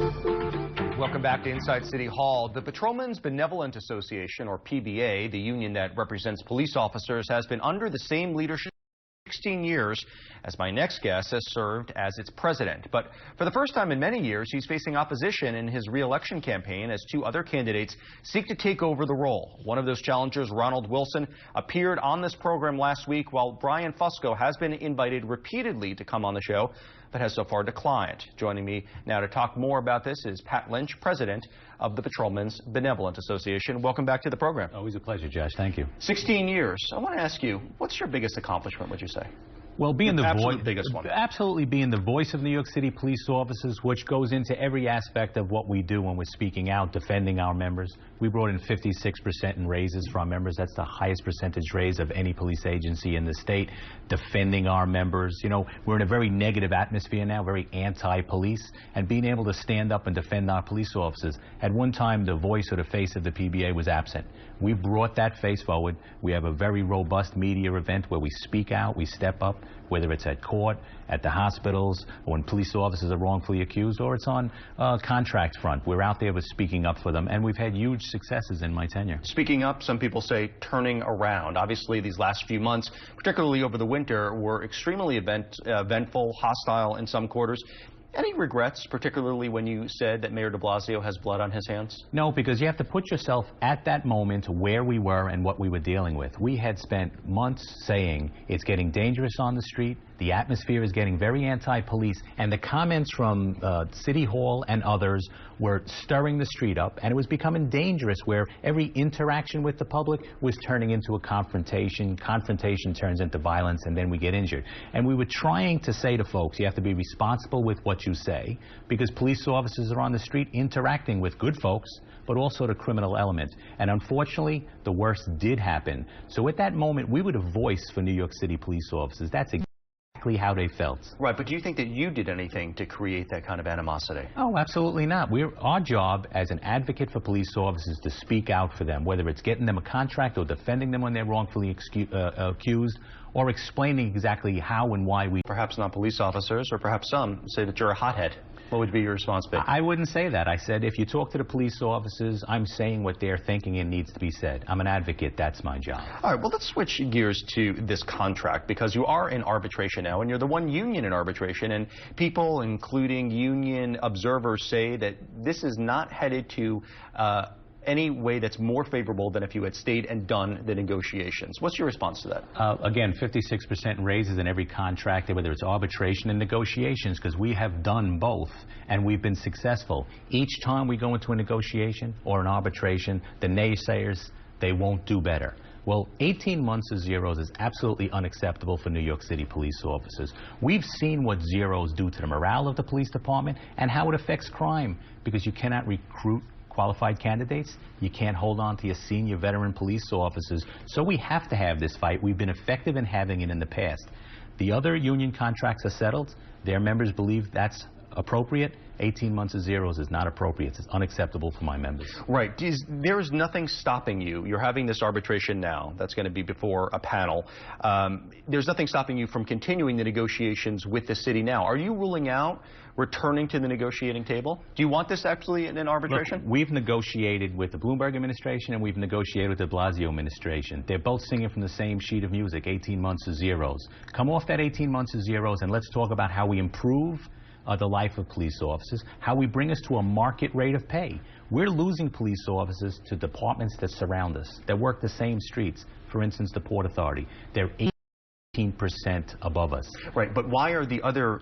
Welcome back to Inside City Hall. The Patrolmen's Benevolent Association, or PBA, the union that represents police officers, has been under the same leadership 16 years as my next guest has served as its president. But for the first time in many years, he's facing opposition in his re-election campaign as two other candidates seek to take over the role. One of those challengers, Ronald Wilson, appeared on this program last week, while Brian Fusco has been invited repeatedly to come on the show, but has so far declined. Joining me now to talk more about this is Pat Lynch, president of the Patrolmen's Benevolent Association. Welcome back to the program. Always a pleasure, Josh. Thank you. 16 years. I want to ask you, what's your biggest accomplishment, would you say? Well, being the absolute biggest one. Absolutely being the voice of New York City police officers, which goes into every aspect of what we do when we're speaking out, defending our members. We brought in 56% in raises for our members. That's the highest percentage raise of any police agency in the state. Defending our members. You know, we're in a very negative atmosphere now, very anti-police, and being able to stand up and defend our police officers. At one time, the voice or the face of the PBA was absent. We brought that face forward. We have a very robust media event where we speak out, we step up, whether it's at court, at the hospitals, or when police officers are wrongfully accused, or it's on contract front. We're out there with speaking up for them, and we've had huge successes in my tenure. Speaking up, some people say turning around. Obviously, these last few months, particularly over the winter, were extremely eventful, hostile in some quarters. Any regrets, particularly when you said that Mayor de Blasio has blood on his hands? No, because you have to put yourself at that moment where we were and what we were dealing with. We had spent months saying it's getting dangerous on the street, the atmosphere is getting very anti-police, and the comments from City Hall and others were stirring the street up, and it was becoming dangerous where every interaction with the public was turning into a confrontation. Confrontation turns into violence, and then we get injured. And we were trying to say to folks, you have to be responsible with what you say, because police officers are on the street interacting with good folks, but also the criminal element. And unfortunately, the worst did happen. So at that moment, we were the voice for New York City police officers. That's exactly how they felt. Right, but do you think that you did anything to create that kind of animosity? Oh, absolutely not. Our job as an advocate for police officers is to speak out for them, whether it's getting them a contract or defending them when they're wrongfully accused, or explaining exactly how and why we... Perhaps not police officers, or perhaps some say that you're a hothead. What would be your response be? I wouldn't say that. I said if you talk to the police officers, I'm saying what they're thinking and needs to be said. I'm an advocate. That's my job. All right, well, let's switch gears to this contract, because you are in arbitration now, and you're the one union in arbitration, and people, including union observers, say that this is not headed to any way that's more favorable than if you had stayed and done the negotiations. What's your response to that? Again, 56% raises in every contract, whether it's arbitration and negotiations, because we have done both, and we've been successful. Each time we go into a negotiation or an arbitration, the naysayers, they won't do better. Well, 18 months of zeros is absolutely unacceptable for New York City police officers. We've seen what zeros do to the morale of the police department and how it affects crime, because you cannot recruit qualified candidates, you can't hold on to your senior veteran police officers. So we have to have this fight. We've been effective in having it in the past. The other union contracts are settled. Their members believe that's appropriate. 18 months of zeros is not appropriate. It's unacceptable for my members. Right. There's nothing stopping you. You're having this arbitration now. That's going to be before a panel. There's nothing stopping you from continuing the negotiations with the city now. Are you ruling out returning to the negotiating table? Do you want this actually in an arbitration? Look, we've negotiated with the Bloomberg administration and we've negotiated with the Blasio administration. They're both singing from the same sheet of music, 18 months of zeros. Come off that 18 months of zeros and let's talk about how we improve the life of police officers, how we bring us to a market rate of pay. We're losing police officers to departments that surround us, that work the same streets. For instance, the Port Authority. They're 18% above us. Right, but why are the other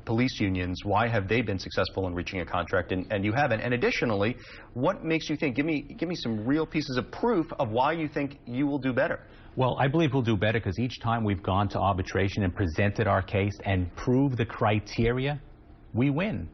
police unions, why have they been successful in reaching a contract and you haven't? And additionally, what makes you think, give me some real pieces of proof of why you think you will do better? Well, I believe we'll do better because each time we've gone to arbitration and presented our case and proved the criteria, we win.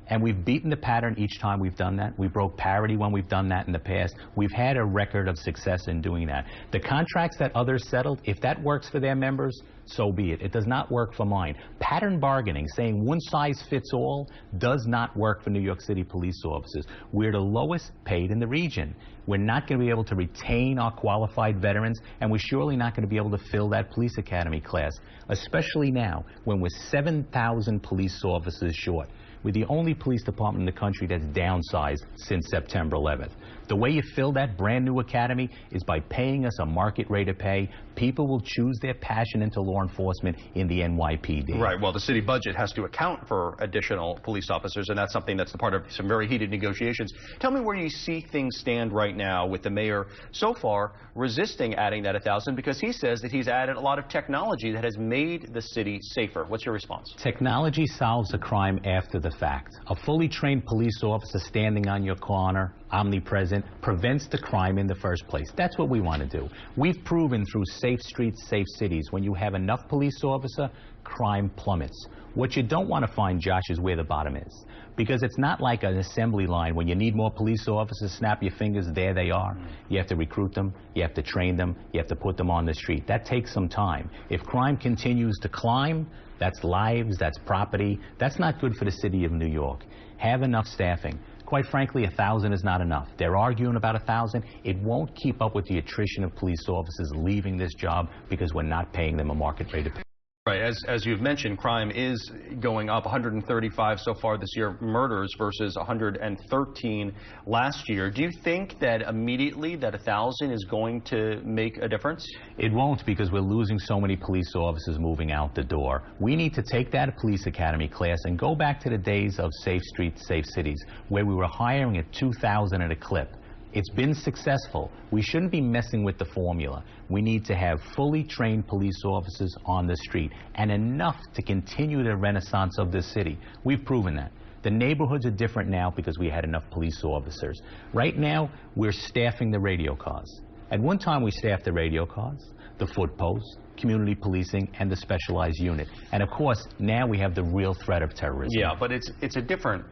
And we've beaten the pattern each time we've done that. We broke parity when we've done that in the past. We've had a record of success in doing that. The contracts that others settled, if that works for their members, so be it. It does not work for mine. Pattern bargaining, saying one size fits all, does not work for New York City police officers. We're the lowest paid in the region. We're not going to be able to retain our qualified veterans, and we're surely not going to be able to fill that police academy class, especially now when we're 7,000 police officers short. We're the only police department in the country that's downsized since September 11th. The way you fill that brand new academy is by paying us a market rate of pay. People will choose their passion into law enforcement in the NYPD. Right. Well, the city budget has to account for additional police officers, and that's something that's a part of some very heated negotiations. Tell me where you see things stand right now with the mayor so far resisting adding that 1,000 because he says that he's added a lot of technology that has made the city safer. What's your response? Technology solves a crime after the fact. A fully trained police officer standing on your corner, omnipresent, prevents the crime in the first place. That's what we want to do. We've proven through safe streets, safe cities, when you have enough police officer, crime plummets. What you don't want to find, Josh, is where the bottom is. Because it's not like an assembly line. When you need more police officers, snap your fingers, there they are. You have to recruit them, you have to train them, you have to put them on the street. That takes some time. If crime continues to climb, that's lives, that's property. That's not good for the city of New York. Have enough staffing. Quite frankly, 1,000 is not enough. They're arguing about 1,000. It won't keep up with the attrition of police officers leaving this job because we're not paying them a market rate of pay. Right, as you've mentioned, crime is going up, 135 so far this year, murders versus 113 last year. Do you think that immediately that 1,000 is going to make a difference? It won't, because we're losing so many police officers moving out the door. We need to take that police academy class and go back to the days of safe streets, safe cities, where we were hiring at 2,000 at a clip. It's been successful. We shouldn't be messing with the formula. We need to have fully trained police officers on the street, and enough to continue the renaissance of this city. We've proven that. The neighborhoods are different now because we had enough police officers. Right now, we're staffing the radio cars. At one time, we staffed the radio cars, the foot posts, community policing, and the specialized unit. And of course, now we have the real threat of terrorism. Yeah, but it's a different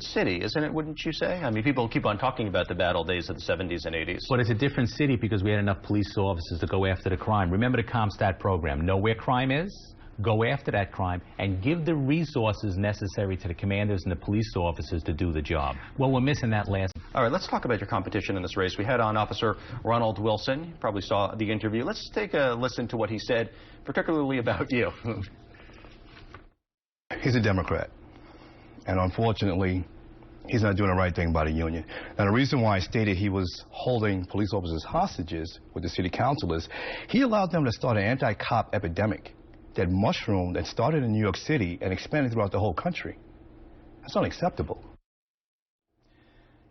city, isn't it, wouldn't you say? I mean, people keep on talking about the bad old days of the 70s and 80s. But it's a different city because we had enough police officers to go after the crime. Remember the CompStat program. Know where crime is, go after that crime, and give the resources necessary to the commanders and the police officers to do the job. Well, we're missing that last. All right, let's talk about your competition in this race. We had on Officer Ronald Wilson. You probably saw the interview. Let's take a listen to what he said, particularly about you. He's a Democrat, and unfortunately, he's not doing the right thing by the union. Now, the reason why I stated he was holding police officers hostages with the city council is he allowed them to start an anti-cop epidemic that mushroomed and started in New York City and expanded throughout the whole country. That's unacceptable.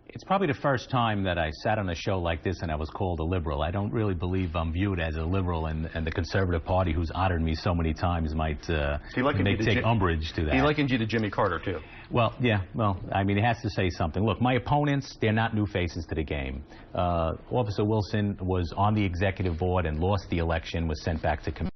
It's probably the first time that I sat on a show like this and I was called a liberal. I don't really believe I'm viewed as a liberal, and the Conservative Party, who's honored me so many times, might take umbrage to that. He likened you to Jimmy Carter, too. Well, yeah, well, I mean, it has to say something. Look, my opponents, they're not new faces to the game. Officer Wilson was on the executive board and lost the election, was sent back to committee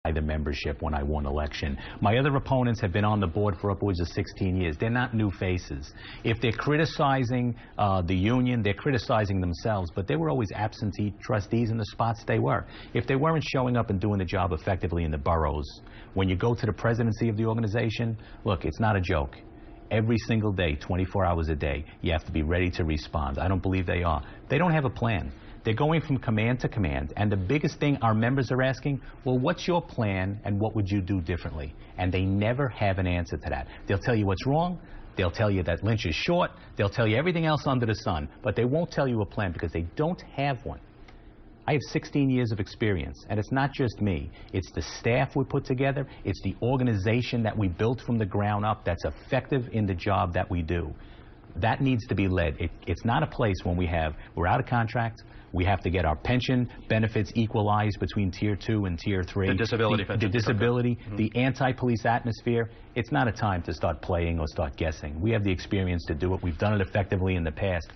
by the membership when I won election. My other opponents have been on the board for upwards of 16 years. They're not new faces. If they're criticizing the union, they're criticizing themselves, but they were always absentee trustees in the spots they were. If they weren't showing up and doing the job effectively in the boroughs, when you go to the presidency of the organization, look, it's not a joke. Every single day, 24 hours a day, you have to be ready to respond. I don't believe they are. They don't have a plan. They're going from command to command, and the biggest thing our members are asking, well, what's your plan and what would you do differently? And they never have an answer to that. They'll tell you what's wrong, they'll tell you that Lynch is short, they'll tell you everything else under the sun, but they won't tell you a plan because they don't have one. I have 16 years of experience, and it's not just me. It's the staff we put together, it's the organization that we built from the ground up that's effective in the job that we do. That needs to be led. It's not a place when we're out of contract, we have to get our pension benefits equalized between Tier 2 and Tier 3. The disability pension. The disability, the anti-police atmosphere. It's not a time to start playing or start guessing. We have the experience to do it. We've done it effectively in the past.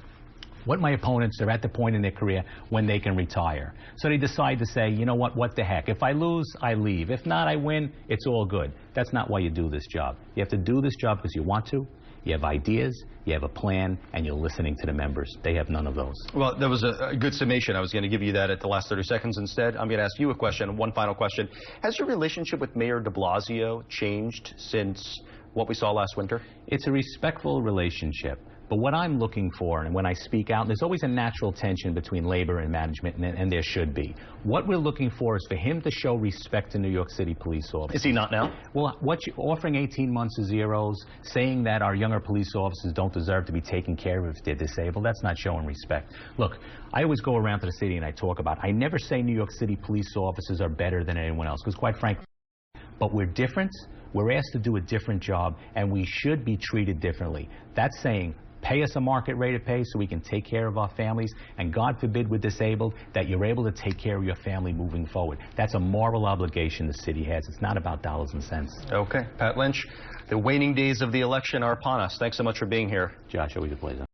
What my opponents are at the point in their career when they can retire. So they decide to say, you know what the heck. If I lose, I leave. If not, I win. It's all good. That's not why you do this job. You have to do this job because you want to. You have ideas, you have a plan, and you're listening to the members. They have none of those. Well, that was a good summation. I was going to give you that at the last 30 seconds instead. I'm going to ask you a question, one final question. Has your relationship with Mayor de Blasio changed since what we saw last winter? It's a respectful relationship. But what I'm looking for, and when I speak out, there's always a natural tension between labor and management, and there should be. What we're looking for is for him to show respect to New York City police officers. Is he not now? Well, offering 18 months of zeros, saying that our younger police officers don't deserve to be taken care of if they're disabled, that's not showing respect. Look, I always go around to the city and I talk about, I never say New York City police officers are better than anyone else, because quite frankly, but we're different. We're asked to do a different job, and we should be treated differently. That's saying, pay us a market rate of pay so we can take care of our families, and God forbid we're disabled, that you're able to take care of your family moving forward. That's a moral obligation the city has. It's not about dollars and cents. Okay. Pat Lynch, the waning days of the election are upon us. Thanks so much for being here. Josh, always a pleasure.